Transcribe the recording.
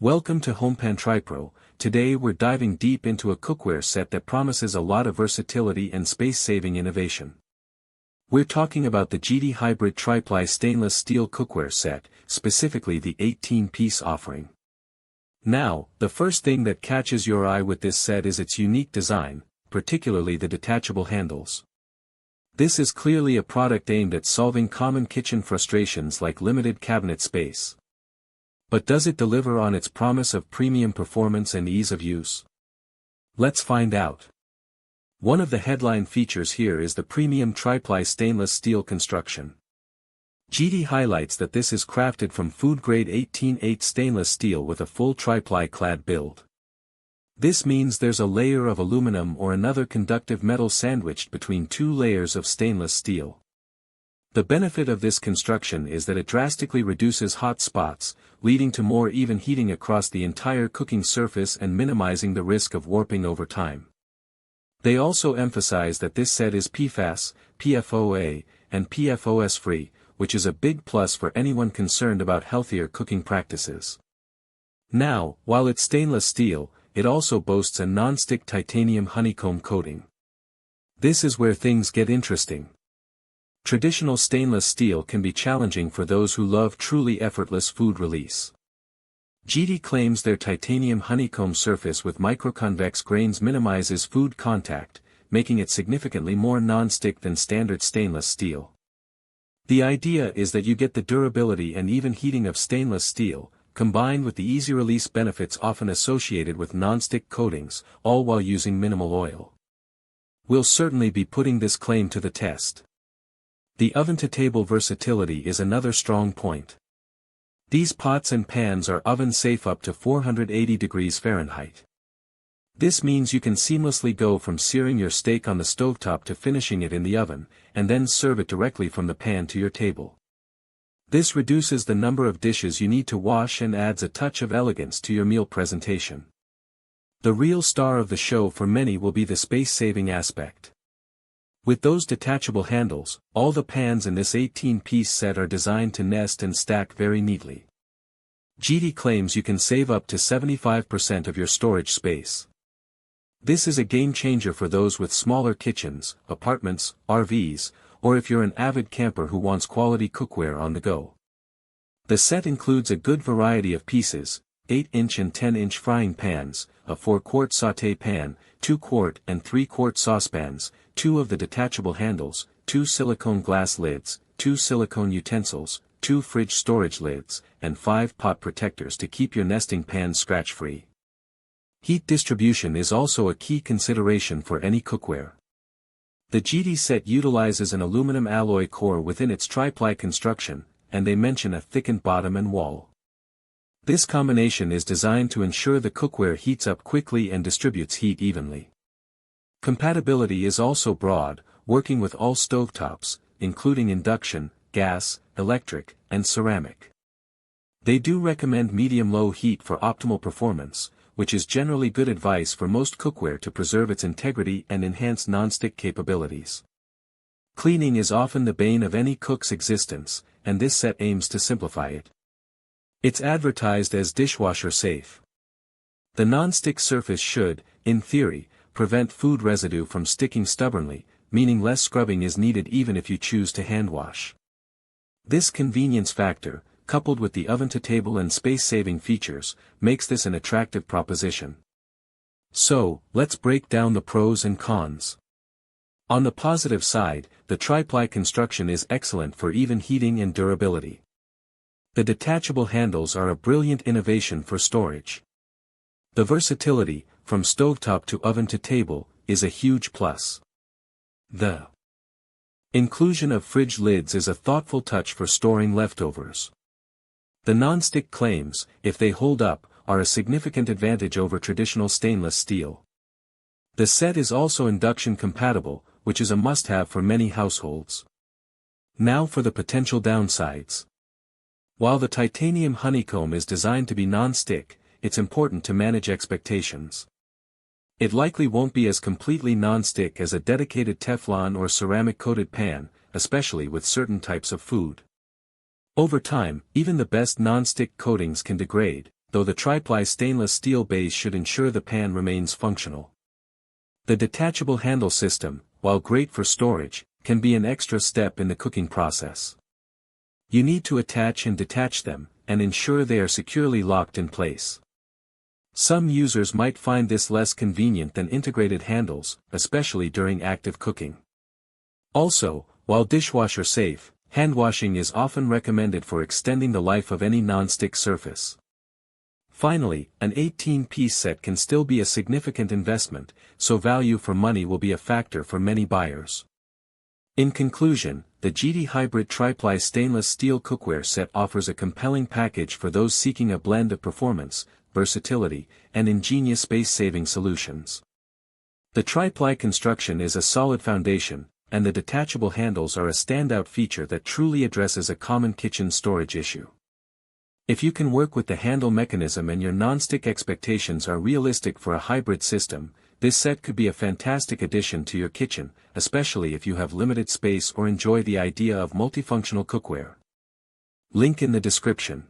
Welcome to HomePan TriPro. Today we're diving deep into a cookware set that promises a lot of versatility and space-saving innovation. We're talking about the JEETEE Hybrid Tri-Ply stainless steel cookware set, specifically the 18-piece offering. Now, the first thing that catches your eye with this set is its unique design, particularly the detachable handles. This is clearly a product aimed at solving common kitchen frustrations like limited cabinet space. But does it deliver on its promise of premium performance and ease of use? Let's find out. One of the headline features here is the premium Tri-Ply stainless steel construction. JEETEE highlights that this is crafted from food-grade 18/8 stainless steel with a full Tri-Ply clad build. This means there's a layer of aluminum or another conductive metal sandwiched between two layers of stainless steel. The benefit of this construction is that it drastically reduces hot spots, leading to more even heating across the entire cooking surface and minimizing the risk of warping over time. They also emphasize that this set is PFAS, PFOA, and PFOS-Free, which is a big plus for anyone concerned about healthier cooking practices. Now, while it's stainless steel, it also boasts a non-stick titanium honeycomb coating. This is where things get interesting. Traditional stainless steel can be challenging for those who love truly effortless food release. JEETEE claims their titanium honeycomb surface with micro-convex grains minimizes food contact, making it significantly more non-stick than standard stainless steel. The idea is that you get the durability and even heating of stainless steel, combined with the easy release benefits often associated with non-stick coatings, all while using minimal oil. We'll certainly be putting this claim to the test. The oven-to-table versatility is another strong point. These pots and pans are oven-safe up to 480 degrees Fahrenheit. This means you can seamlessly go from searing your steak on the stovetop to finishing it in the oven, and then serve it directly from the pan to your table. This reduces the number of dishes you need to wash and adds a touch of elegance to your meal presentation. The real star of the show for many will be the space-saving aspect. With those detachable handles, all the pans in this 18-piece set are designed to nest and stack very neatly. JEETEE claims you can save up to 75% of your storage space. This is a game-changer for those with smaller kitchens, apartments, RVs, or if you're an avid camper who wants quality cookware on the go. The set includes a good variety of pieces, 8-inch and 10-inch frying pans, a 4-quart sauté pan, 2-quart and 3-quart saucepans, 2 of the detachable handles, 2 silicone glass lids, 2 silicone utensils, 2 fridge storage lids, and 5 pot protectors to keep your nesting pans scratch-free. Heat distribution is also a key consideration for any cookware. The JEETEE set utilizes an aluminum alloy core within its Tri-Ply construction, and they mention a thickened bottom and wall. This combination is designed to ensure the cookware heats up quickly and distributes heat evenly. Compatibility is also broad, working with all stovetops, including induction, gas, electric, and ceramic. They do recommend medium-low heat for optimal performance, which is generally good advice for most cookware to preserve its integrity and enhance non-stick capabilities. Cleaning is often the bane of any cook's existence, and this set aims to simplify it. It's advertised as dishwasher safe. The non-stick surface should, in theory, prevent food residue from sticking stubbornly, meaning less scrubbing is needed even if you choose to hand wash. This convenience factor, coupled with the oven-to-table and space-saving features, makes this an attractive proposition. So, let's break down the pros and cons. On the positive side, the Tri-Ply construction is excellent for even heating and durability. The detachable handles are a brilliant innovation for storage. The versatility, from stovetop to oven to table, is a huge plus. The inclusion of fridge lids is a thoughtful touch for storing leftovers. The non-stick claims, if they hold up, are a significant advantage over traditional stainless steel. The set is also induction compatible, which is a must-have for many households. Now for the potential downsides. While the titanium honeycomb is designed to be non-stick, it's important to manage expectations. It likely won't be as completely non-stick as a dedicated Teflon or ceramic-coated pan, especially with certain types of food. Over time, even the best non-stick coatings can degrade, though the Tri-Ply stainless steel base should ensure the pan remains functional. The detachable handle system, while great for storage, can be an extra step in the cooking process. You need to attach and detach them, and ensure they are securely locked in place. Some users might find this less convenient than integrated handles, especially during active cooking. Also, while dishwasher safe, hand washing is often recommended for extending the life of any non-stick surface. Finally, an 18-piece set can still be a significant investment, so value for money will be a factor for many buyers. In conclusion, the JEETEE Hybrid Tri-Ply stainless steel cookware set offers a compelling package for those seeking a blend of performance, versatility, and ingenious space-saving solutions. The Tri-Ply construction is a solid foundation, and the detachable handles are a standout feature that truly addresses a common kitchen storage issue. If you can work with the handle mechanism and your non-stick expectations are realistic for a hybrid system, this set could be a fantastic addition to your kitchen, especially if you have limited space or enjoy the idea of multifunctional cookware. Link in the description.